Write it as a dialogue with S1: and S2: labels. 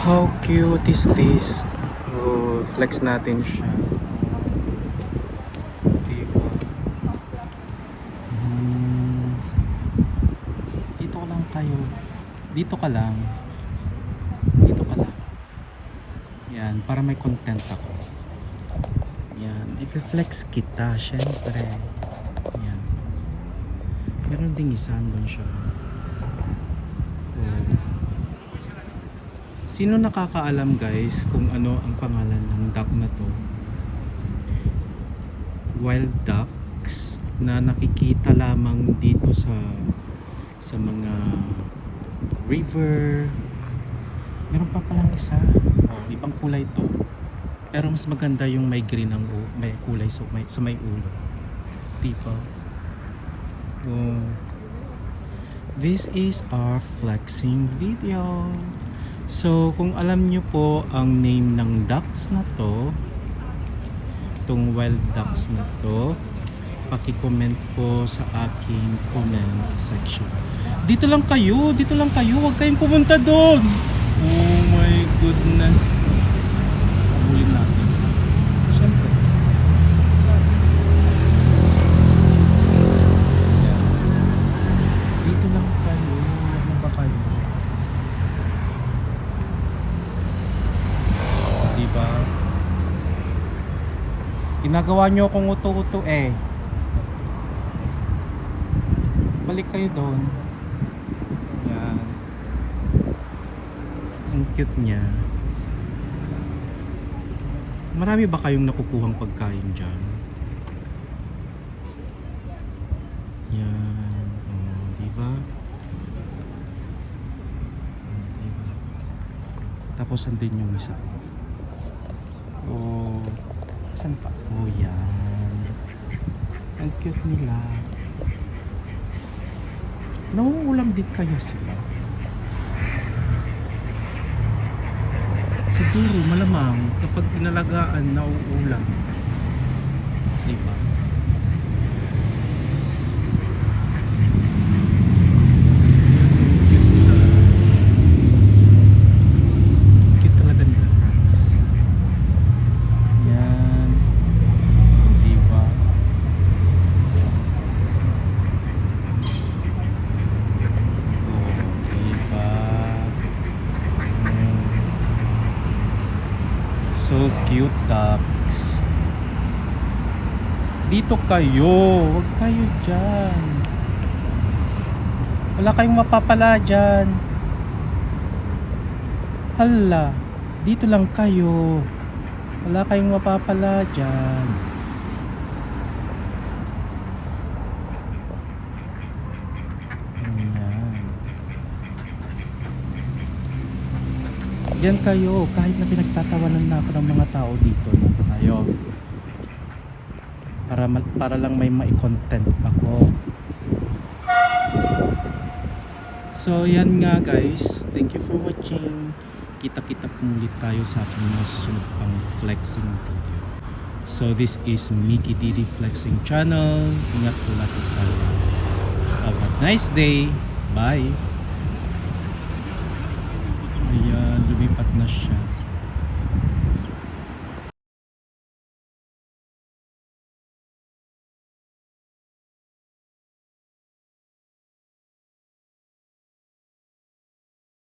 S1: How cute is this? Oh, flex natin siya. Diba? Dito ka lang kayo. Dito ka lang. Dito ka lang. Yan, para may content ako. Yan, i-flex kita, syempre. Yan. Meron ding isa doon siya. Oh. Sino nakakaalam guys kung ano ang pangalan ng duck na to? Wild ducks na nakikita lamang dito sa mga river. Meron pa palang isa. Oh, ibang kulay to. Pero mas maganda yung may green ang may kulay sa may ulo. Diba? Oh. This is our flexing video. So, kung alam nyo po ang name ng ducks na to, itong wild ducks na to, paki-comment po sa aking comment section. Dito lang kayo, huwag kayong pumunta doon. Oh my goodness. Habulin natin. Siyempre. Yan. Dito lang kayo, ano ba kayo? Diba? Ginagawa nyo akong uto-uto eh. Balik kayo doon. Yan. Ang cute niya. Marami ba kayong nakukuhang pagkain dyan? Yan. Oh, diba? Oh, diba? Tapos andin yung isa. Oh, saan pa? Oh, yan. Ang cute nila. Nauulam din kaya sila? Siguro, malamang kapag inalagaan, nauulam. Diba? Cute talaga nila, promise. Yan. Diba? Oh, diba? So cute, ducks. Dito kayo, huwag kayo dyan. Wala kayong mapapala dyan. Hala, dito lang kayo. Wala kayong mapapala dyan. Ayan. Diyan kayo, kahit na pinagtatawanan na ako ng mga tao dito, nandito tayo. Para lang may mai-content ako. So yan nga guys, thank you for watching. Kita-kita ulit tayo sa aking mga susunod pang flexing video. So this is Mickey Didi Flexing Channel. Ingat po lahat tayo. Have a nice day. Bye. Ayan, lumipat na siya.